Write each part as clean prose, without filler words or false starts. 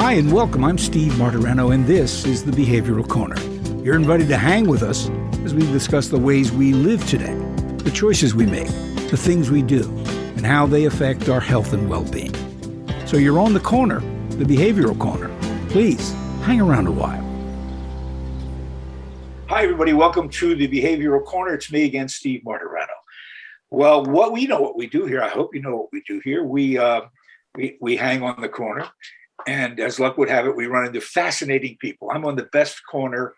Hi and welcome. I'm Steve Martirano, and this is the Behavioral Corner. You're invited to hang with us as we discuss the ways we live today, the choices we make, the things we do, and how they affect our health and well-being. So you're on the corner, the Behavioral Corner. Please hang around a while. Hi, everybody. Welcome to the Behavioral Corner. It's me again, Steve Martirano. Well, what we do here, I hope you know what we do here. We hang on the corner. And as luck would have it, we run into fascinating people. I'm on the best corner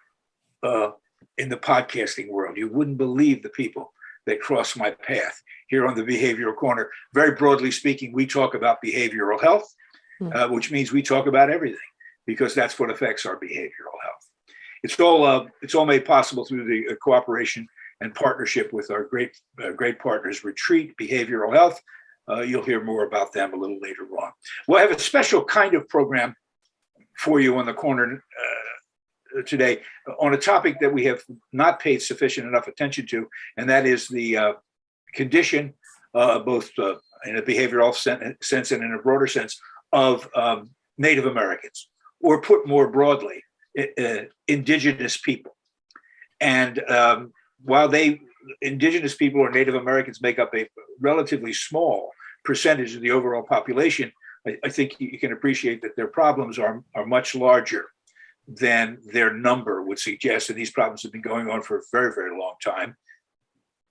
in the podcasting world. You wouldn't believe the people that cross my path here on the Behavioral Corner. Very broadly speaking, we talk about behavioral health, which means we talk about everything because that's what affects our behavioral health. It's all made possible through the cooperation and partnership with our great partners, Retreat Behavioral Health. You'll hear more about them a little later on. We'll have a special kind of program for you on the corner today on a topic that we have not paid sufficient enough attention to, and that is the condition, both in a behavioral sense and in a broader sense, of Native Americans, or put more broadly, Indigenous people. And while Indigenous people or Native Americans make up a relatively small percentage of the overall population, I think you can appreciate that their problems are much larger than their number would suggest. And these problems have been going on for a very, very long time.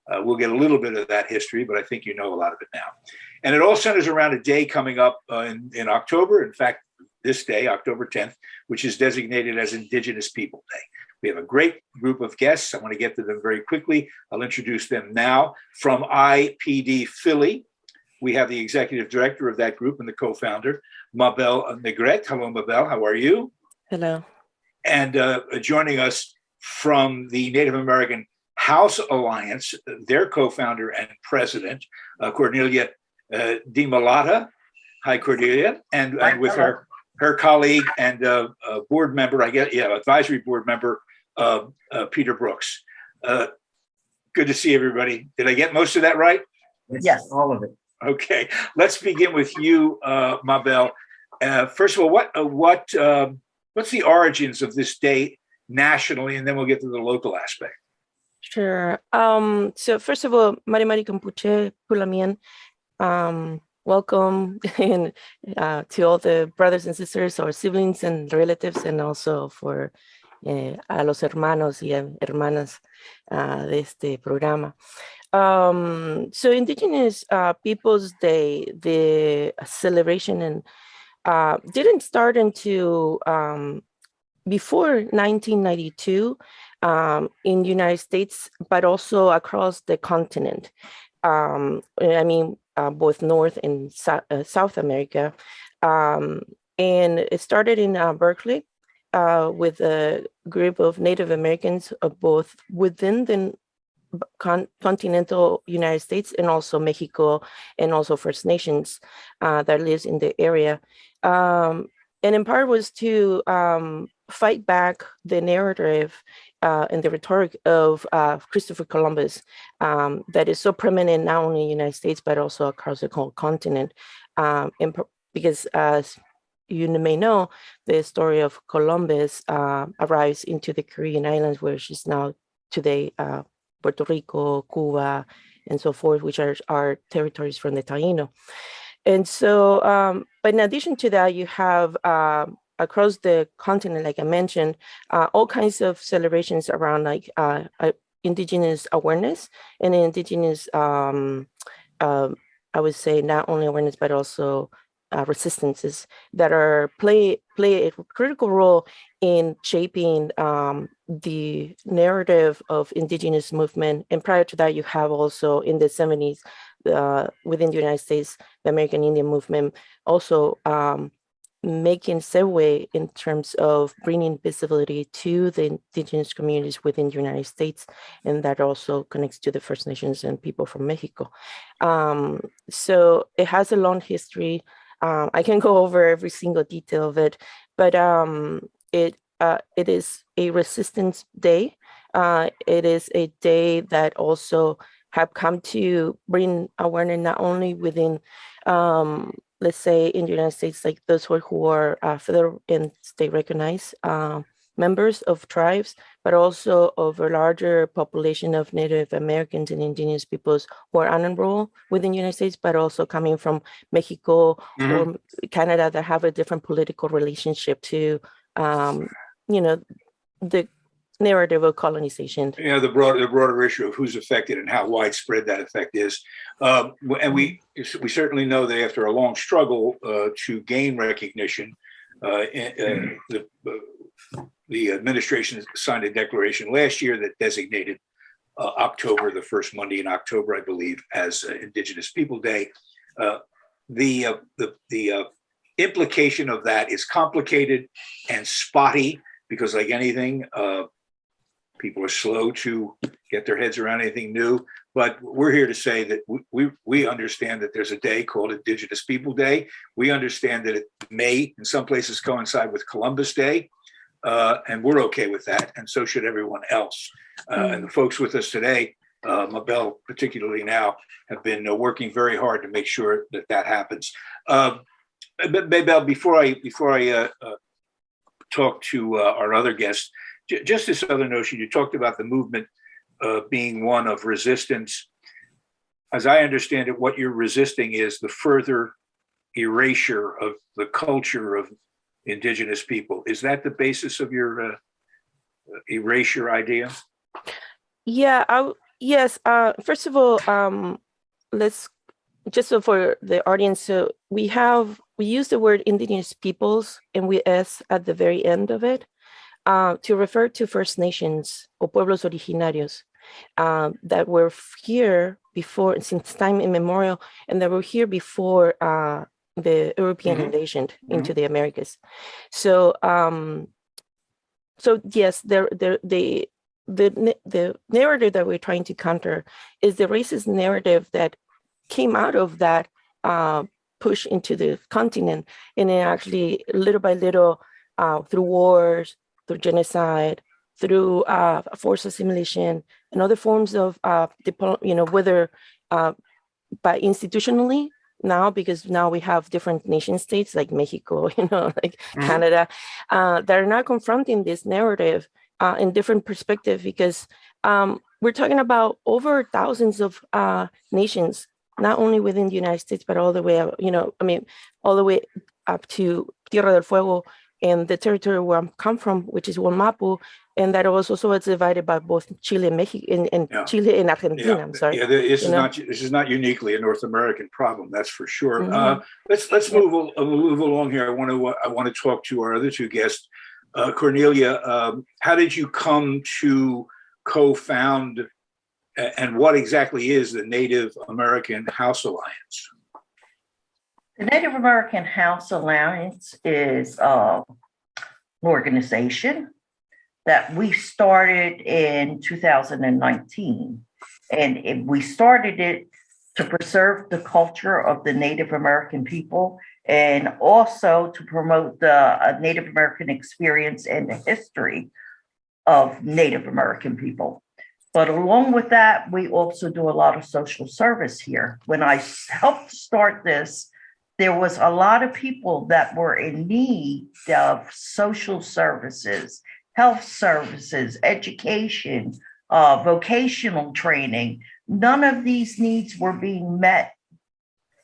We'll get a little bit of that history, but I think you know a lot of it now. And it all centers around a day coming up in October. In fact, this day, October 10th, which is designated as Indigenous People Day. We have a great group of guests. I want to get to them very quickly. I'll introduce them now. From IPD Philly, we have the executive director of that group and the co-founder, Mabel Negret. Hello, Mabel. How are you? Hello. And joining us from the Native American House Alliance, their co-founder and president, Cornelia DiMalata. Hi, Cornelia. And with her colleague and board member, advisory board member, Peter Brooks. Good to see everybody. Did I get most of that right? Yes, all of it. Okay, let's begin with you, Mabel. First of all, what's the origins of this day nationally, and then we'll get to the local aspect. Sure. So first of all, Mari Kampuche Pulamian. Welcome and, to all the brothers and sisters, our siblings and relatives, and also for a los hermanos y hermanas de este programa. So Indigenous Peoples Day, the celebration didn't start until before 1992 in the United States, but also across the continent. Both North and South America. And it started in Berkeley with a group of Native Americans, both within the continental United States and also Mexico, and also First Nations that lives in the area. And in part was to fight back the narrative and the rhetoric of Christopher Columbus that is so prominent not only in the United States, but also across the whole continent. Because as you may know, the story of Columbus arrives into the Caribbean islands, where she's now today Puerto Rico, Cuba, and so forth, which are our territories from the Taino. And so, but in addition to that, you have across the continent, like I mentioned, all kinds of celebrations around Indigenous awareness and Indigenous, I would say, not only awareness, but also resistances that play a critical role in shaping the narrative of Indigenous movement. And prior to that, you have also in the 70s, within the United States, the American Indian movement also making segue in terms of bringing visibility to the Indigenous communities within the United States, and that also connects to the First Nations and people from Mexico. So it has a long history. I can go over every single detail of it, but it is a resistance day. It is a day that also have come to bring awareness not only within let's say in the United States, like those who are federal and state recognized members of tribes, but also of a larger population of Native Americans and Indigenous peoples who are unenrolled within the United States, but also coming from Mexico or Canada that have a different political relationship to, the narrative of colonization. Yeah, the broader issue of who's affected and how widespread that effect is. And we certainly know that after a long struggle to gain recognition, the administration signed a declaration last year that designated October, the first Monday in October, I believe, as Indigenous People Day. The implication of that is complicated and spotty because, like anything, people are slow to get their heads around anything new. But we're here to say that we understand that there's a day called Indigenous People Day. We understand that it may, in some places, coincide with Columbus Day. And we're okay with that, and so should everyone else. And the folks with us today, Mabel particularly now, have been working very hard to make sure that that happens. Mabel, before I talk to our other guests, just this other notion, you talked about the movement being one of resistance. As I understand it, what you're resisting is the further erasure of the culture of Indigenous people. Is that the basis of your erasure idea? Yeah, yes. First of all, let's just so for the audience, so we use the word Indigenous Peoples and we S at the very end of it to refer to First Nations or pueblos originarios that were here before, since time immemorial, and that were here before the European invasion into the Americas. So, yes, the narrative that we're trying to counter is the racist narrative that came out of that push into the continent, and then actually little by little, through wars, through genocide, through forced assimilation, and other forms of, whether by institutionally now, because now we have different nation states like Mexico, like Canada, that are now confronting this narrative in different perspective, because we're talking about over thousands of nations, not only within the United States, but all the way up, all the way up to Tierra del Fuego and the territory where I come from, which is Mapu, and that was also divided by both Chile and Mexico and Chile and Argentina. I'm sorry. Yeah, this is not uniquely a North American problem, that's for sure. Let's move along here. I want to talk to our other two guests. Cornelia, how did you come to co-found, and what exactly is the Native American House Alliance? The Native American House Alliance is an organization that we started in 2019. And we started it to preserve the culture of the Native American people and also to promote the Native American experience and the history of Native American people. But along with that, we also do a lot of social service here. When I helped start this, there was a lot of people that were in need of social services, health services, education, vocational training. None of these needs were being met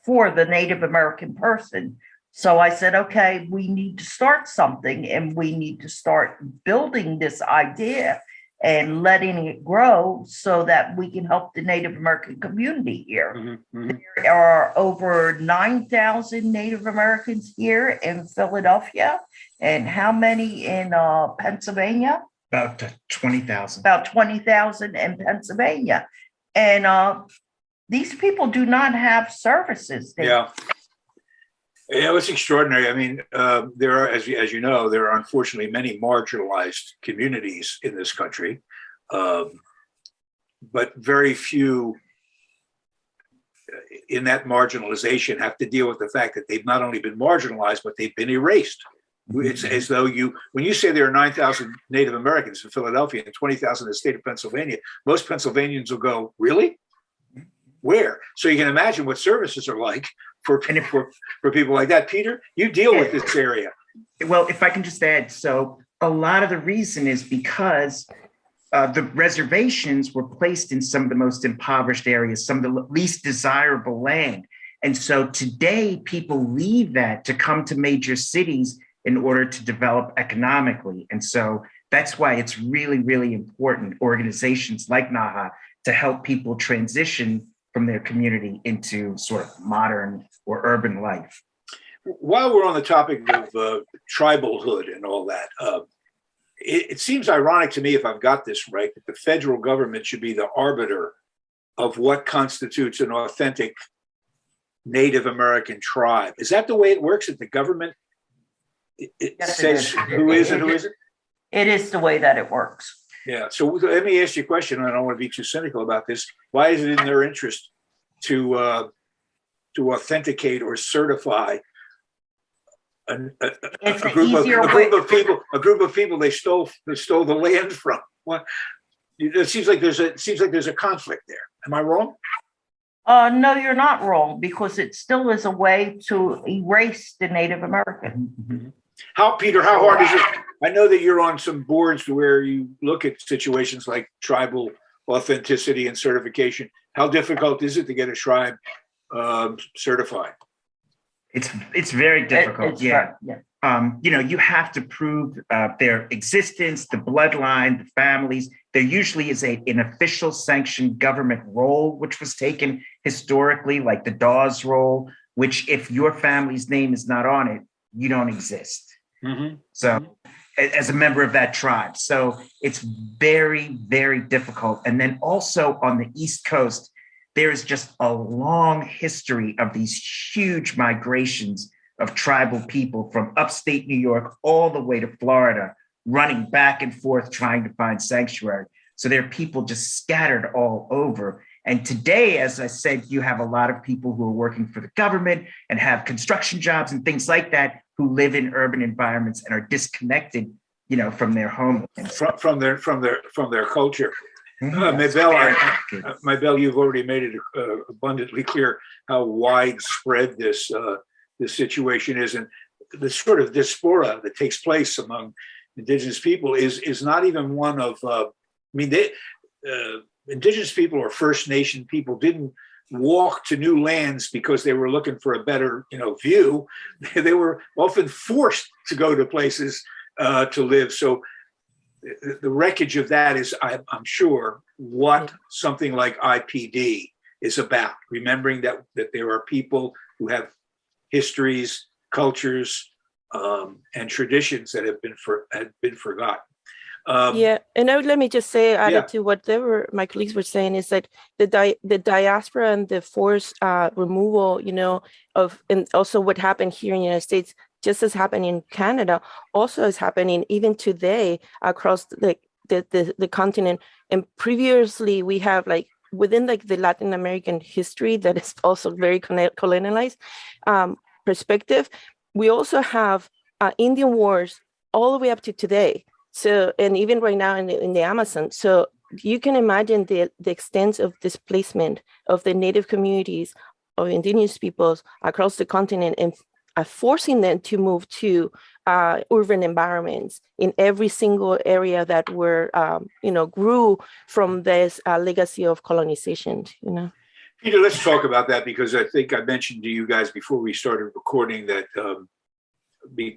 for the Native American person. So I said, okay, we need to start something, and we need to start building this idea and letting it grow so that we can help the Native American community here. There are over 9,000 Native Americans here in Philadelphia. And how many in Pennsylvania? About 20,000. About 20,000 in Pennsylvania. And these people do not have services. Yeah, it's extraordinary. I mean, there are, as you know, there are unfortunately many marginalized communities in this country, but very few in that marginalization have to deal with the fact that they've not only been marginalized, but they've been erased. It's as though when you say there are 9,000 Native Americans in Philadelphia and 20,000 in the state of Pennsylvania, most Pennsylvanians will go, really? Where? So you can imagine what services are like for people like that. Peter, you deal with this area. Well, if I can just add, so a lot of the reason is because the reservations were placed in some of the most impoverished areas, some of the least desirable land. And so today people leave that to come to major cities in order to develop economically. And so that's why it's really, really important, organizations like NAHA, to help people transition from their community into sort of modern or urban life. While we're on the topic of tribalhood and all that, it seems ironic to me, if I've got this right, that the federal government should be the arbiter of what constitutes an authentic Native American tribe. Is that the way it works, that the government Yes, says who is and who isn't? It is the way that it works. Yeah. So let me ask you a question. I don't want to be too cynical about this. Why is it in their interest to authenticate or certify a group of people they stole the land from? What? It seems like there's a conflict there. Am I wrong? No, you're not wrong, because it still is a way to erase the Native American. Mm-hmm. Peter, how hard is it? I know that you're on some boards where you look at situations like tribal authenticity and certification. How difficult is it to get a tribe certified? It's very difficult. Yeah. You have to prove their existence, the bloodline, the families. There usually is an official sanctioned government roll, which was taken historically, like the Dawes roll, which if your family's name is not on it, you don't exist. Mm-hmm. So as a member of that tribe. So it's very, very difficult. And then also on the East Coast, there is just a long history of these huge migrations of tribal people from upstate New York all the way to Florida, running back and forth trying to find sanctuary. So there are people just scattered all over. And today, as I said, you have a lot of people who are working for the government and have construction jobs and things like that, who live in urban environments and are disconnected, from their homeland, from their culture. Mm-hmm. Maybelle, you've already made it abundantly clear how widespread this situation is, and the sort of diaspora that takes place among Indigenous people is not even one of. Indigenous people or First Nation people didn't walk to new lands because they were looking for a better, view. They were often forced to go to places to live. So the wreckage of that is, I'm sure, what something like IPD is about. Remembering that there are people who have histories, cultures, and traditions that have been forgotten. And let me just say, added to what my colleagues were saying, is that the diaspora and the forced removal, and also what happened here in the United States, just as happened in Canada, also is happening even today across the continent. And previously, we have within the Latin American history that is also very colonialized perspective. We also have Indian wars all the way up to today. So, and even right now in the Amazon. So you can imagine the extent of displacement of the Native communities of Indigenous peoples across the continent, and forcing them to move to urban environments in every single area that were, grew from this legacy of colonization, Peter, let's talk about that, because I think I mentioned to you guys before we started recording that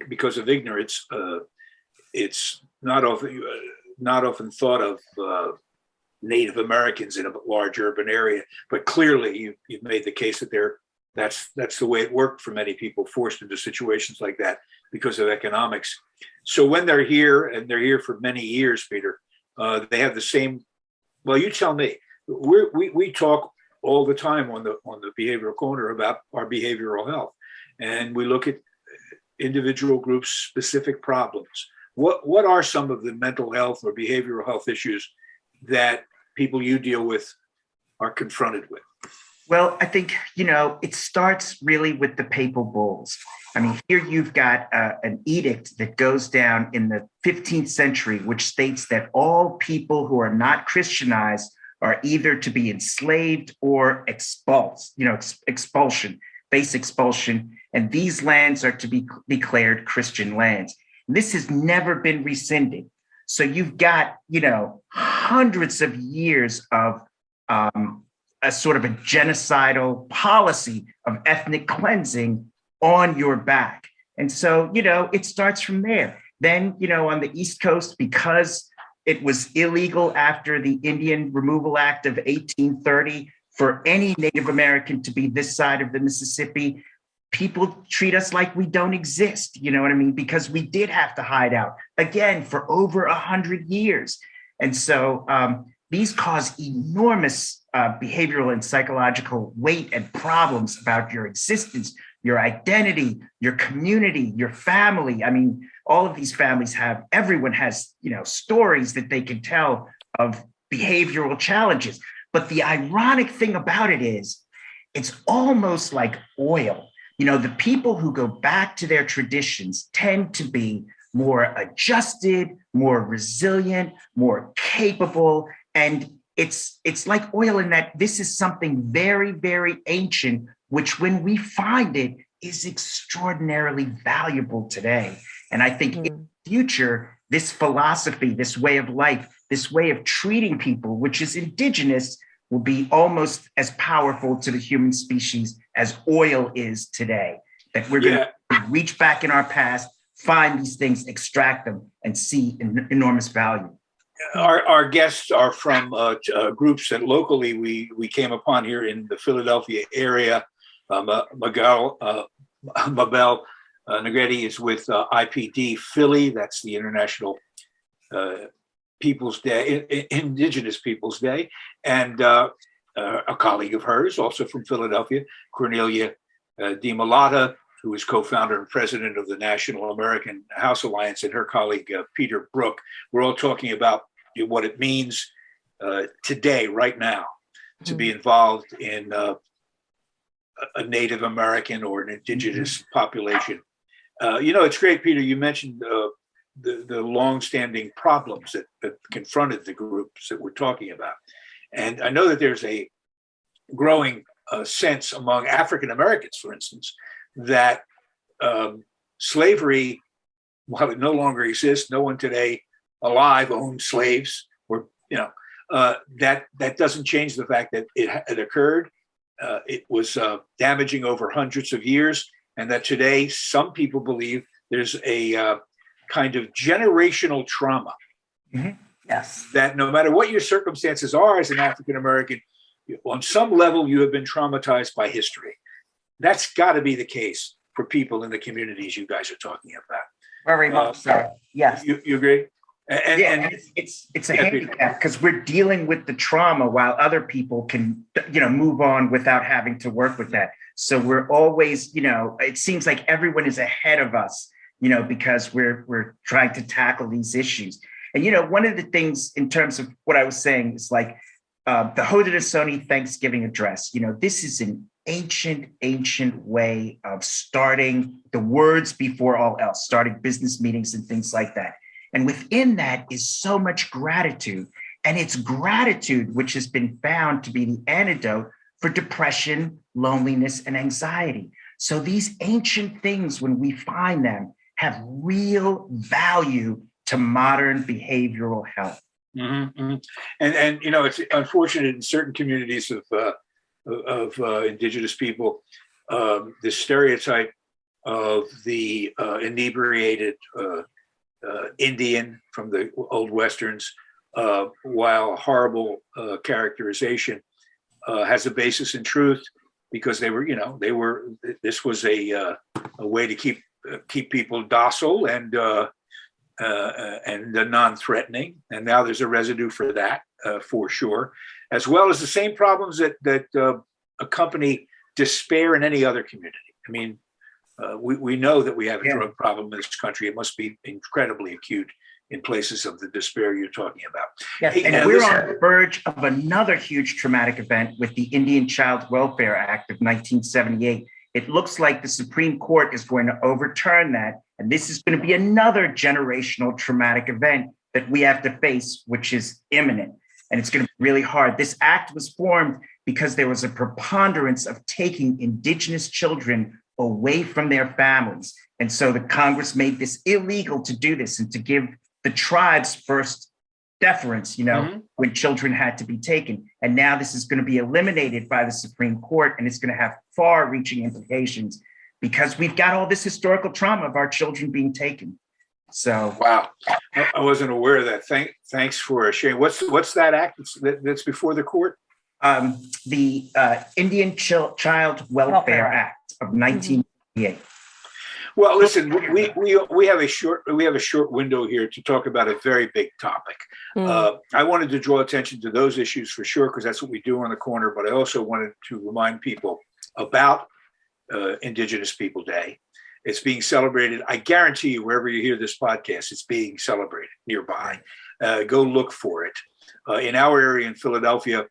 because of ignorance, it's not often thought of Native Americans in a large urban area, but clearly you've made the case that that's the way it worked for many people forced into situations like that because of economics. So when they're here, and they're here for many years, Peter, they have the same. Well, you tell me. We talk all the time on the Behavioral Corner about our behavioral health, and we look at individual groups' specific problems. What are some of the mental health or behavioral health issues that people you deal with are confronted with? Well, I think, it starts really with the papal bulls. I mean, here you've got an edict that goes down in the 15th century, which states that all people who are not Christianized are either to be enslaved or expulsion. face expulsion, and these lands are to be declared Christian lands. This has never been rescinded. So you've got, hundreds of years of a sort of a genocidal policy of ethnic cleansing on your back. And so, it starts from there. Then, on the East Coast, because it was illegal after the Indian Removal Act of 1830 for any Native American to be this side of the Mississippi, people treat us like we don't exist, you know what I mean? Because we did have to hide out, again, for over 100 years. And so these cause enormous behavioral and psychological weight and problems about your existence, your identity, your community, your family. I mean, all of these families everyone has, stories that they can tell of behavioral challenges. But the ironic thing about it is, it's almost like oil. The people who go back to their traditions tend to be more adjusted, more resilient, more capable. And it's like oil in that this is something very, very ancient, which when we find it is extraordinarily valuable today. And I think in the future, this philosophy, this way of life, this way of treating people, which is indigenous, will be almost as powerful to the human species as oil is today. That we're going to reach back in our past, find these things, extract them, and see enormous value. Our guests are from groups that locally we came upon here in the Philadelphia area. Mabel Negretti is with IPD Philly. That's the International Peoples Day, Indigenous Peoples Day, and a colleague of hers, also from Philadelphia, Cornelia DiMalata, who is co-founder and president of the National American House Alliance, and her colleague, Peter Brook. We're all talking about what it means today, right now, to be involved in a Native American or an indigenous population. It's great, Peter, you mentioned the longstanding problems that confronted the groups that we're talking about. And I know that there's a growing sense among African Americans, for instance, that slavery, while it no longer exists, no one today alive owned slaves, or that doesn't change the fact that it occurred. It was damaging over hundreds of years, and that today some people believe there's a kind of generational trauma. Yes. That no matter what your circumstances are as an African American, on some level you have been traumatized by history. That's got to be the case for people in the communities you guys are talking about. Very much so. Yes. You agree? And it's a handicap because we're dealing with the trauma while other people can, move on without having to work with that. So we're always, it seems like everyone is ahead of us, because we're trying to tackle these issues. And, one of the things in terms of what I was saying is like the Haudenosaunee Thanksgiving address, this is an ancient way of starting the words before all else, starting business meetings and things like that. And within that is so much gratitude. And it's gratitude which has been found to be the antidote for depression, loneliness, and anxiety. So these ancient things, when we find them, have real value to modern behavioral health. Mm-hmm. And it's unfortunate in certain communities of indigenous people, the stereotype of the inebriated Indian from the old Westerns, while a horrible characterization, has a basis in truth, because this was a way to keep people docile and non-threatening. And now there's a residue for that, for sure, as well as the same problems that accompany despair in any other community. I mean, we know that we have a drug problem in this country. It must be incredibly acute in places of the despair you're talking about. Yes, hey, and we're on the verge of another huge traumatic event with the Indian Child Welfare Act of 1978. It looks like the Supreme Court is going to overturn that. And this is going to be another generational traumatic event that we have to face, which is imminent. And it's going to be really hard. This act was formed because there was a preponderance of taking Indigenous children away from their families. And so the Congress made this illegal to do this and to give the tribes first deference, when children had to be taken. And now this is going to be eliminated by the Supreme Court, and it's going to have far-reaching implications because we've got all this historical trauma of our children being taken. So wow, I wasn't aware of that. Thanks for sharing. What's that act that's before the court? The Indian Child Welfare Act of 1988. Well, listen, we have a short window here to talk about a very big topic. I wanted to draw attention to those issues for sure, because that's what we do on the corner. But I also wanted to remind people about Indigenous People Day. It's being celebrated. I guarantee you, wherever you hear this podcast, it's being celebrated nearby. Go look for it. In our area in Philadelphia,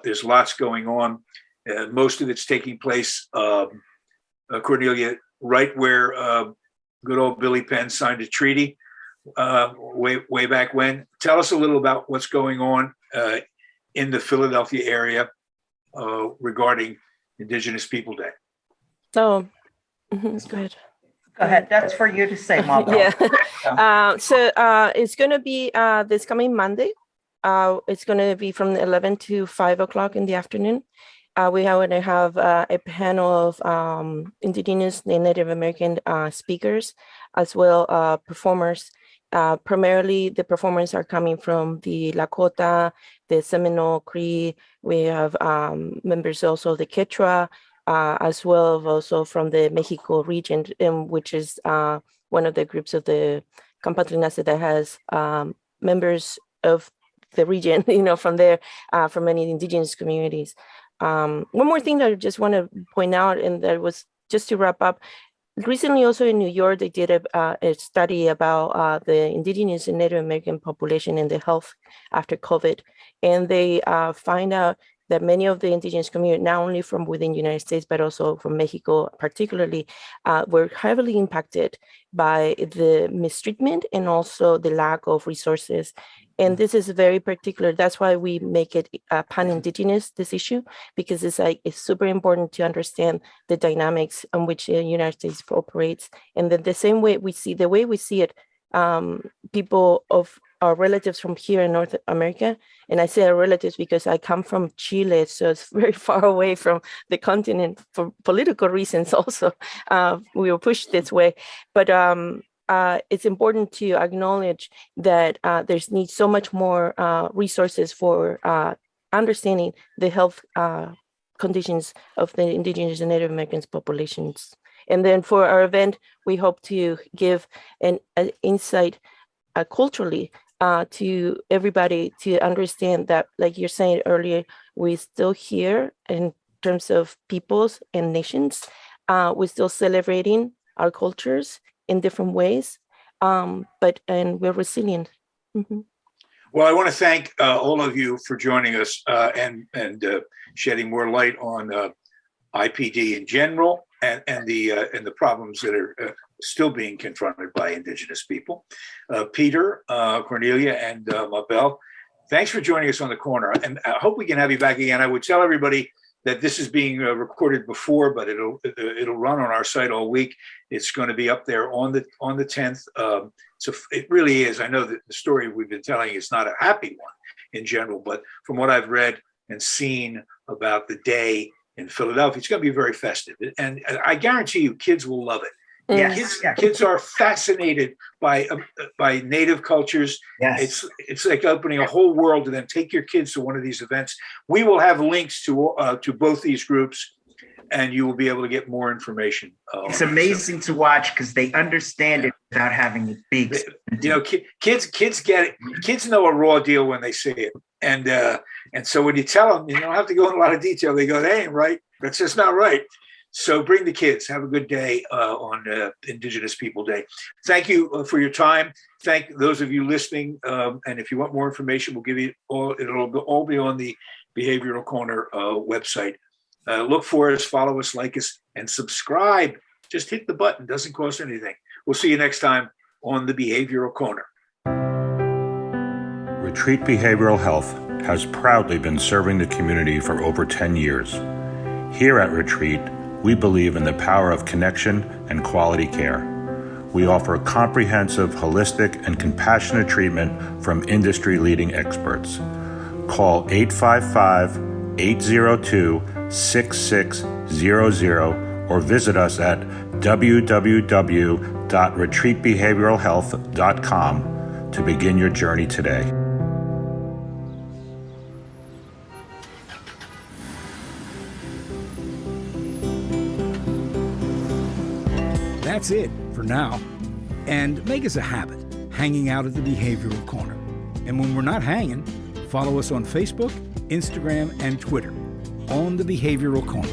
there's lots going on. Most of it's taking place, Cornelia, right where good old Billy Penn signed a treaty way back when. Tell us a little about what's going on in the Philadelphia area regarding Indigenous People Day. So, go ahead. Go ahead. That's for you to say, Mom. Yeah. So it's going to be this coming Monday. It's going to be from 11 to 5 o'clock in the afternoon. We are going to have a panel of Indigenous and Native American speakers, as well performers. Primarily, the performers are coming from the Lakota, the Seminole, Cree. We have members also of the Quechua, as well as also from the Mexico region, which is one of the groups of the Campatrinase that has members of the region, from there, from many indigenous communities. One more thing that I just want to point out, and that was just to wrap up. Recently, also in New York, they did a study about the Indigenous and Native American population and the health after COVID. And they find out that many of the indigenous community, not only from within the United States, but also from Mexico particularly, were heavily impacted by the mistreatment and also the lack of resources. And this is very particular. That's why we make it pan-indigenous, this issue, because it's super important to understand the dynamics in which the United States operates. And then the same way we see it, people of our relatives from here in North America, and I say our relatives because I come from Chile, so it's very far away from the continent for political reasons also. We were pushed this way, but it's important to acknowledge that there's needs so much more resources for understanding the health conditions of the Indigenous and Native American populations. And then for our event, we hope to give an insight culturally to everybody to understand that, like you're saying earlier, we're still here in terms of peoples and nations. We're still celebrating our cultures in different ways, and we're resilient. Mm-hmm. Well, I want to thank all of you for joining us and shedding more light on IPD in general and the problems that are still being confronted by Indigenous people. Peter, Cornelia, and Mabel, thanks for joining us on the corner. And I hope we can have you back again. I would tell everybody that this is being recorded before, but it'll run on our site all week. It's going to be up there on the 10th. So it really is. I know that the story we've been telling is not a happy one in general, but from what I've read and seen about the day in Philadelphia, it's going to be very festive. And I guarantee you, kids will love it. Yes. Kids are fascinated by Native cultures. Yes. It's like opening a whole world to them. Take your kids to one of these events. We will have links to both these groups, and you will be able to get more information. It's amazing to watch because they understand it without having it be. Kids get it. Kids know a raw deal when they see it, and so when you tell them, you don't have to go in a lot of detail. They go, "That ain't right. That's just not right." So bring the kids. Have a good day on Indigenous People Day. Thank you for your time. Thank those of you listening. And if you want more information, we'll give you all. It'll all be on the Behavioral Corner website. Look for us, follow us, like us, and subscribe. Just hit the button. Doesn't cost anything. We'll see you next time on the Behavioral Corner. Retreat Behavioral Health has proudly been serving the community for over 10 years. Here at Retreat, we believe in the power of connection and quality care. We offer comprehensive, holistic, and compassionate treatment from industry-leading experts. Call 855-802-6600 or visit us at www.retreatbehavioralhealth.com to begin your journey today. That's it for now. And make us a habit, hanging out at the Behavioral Corner. And when we're not hanging, follow us on Facebook, Instagram, and Twitter on the Behavioral Corner.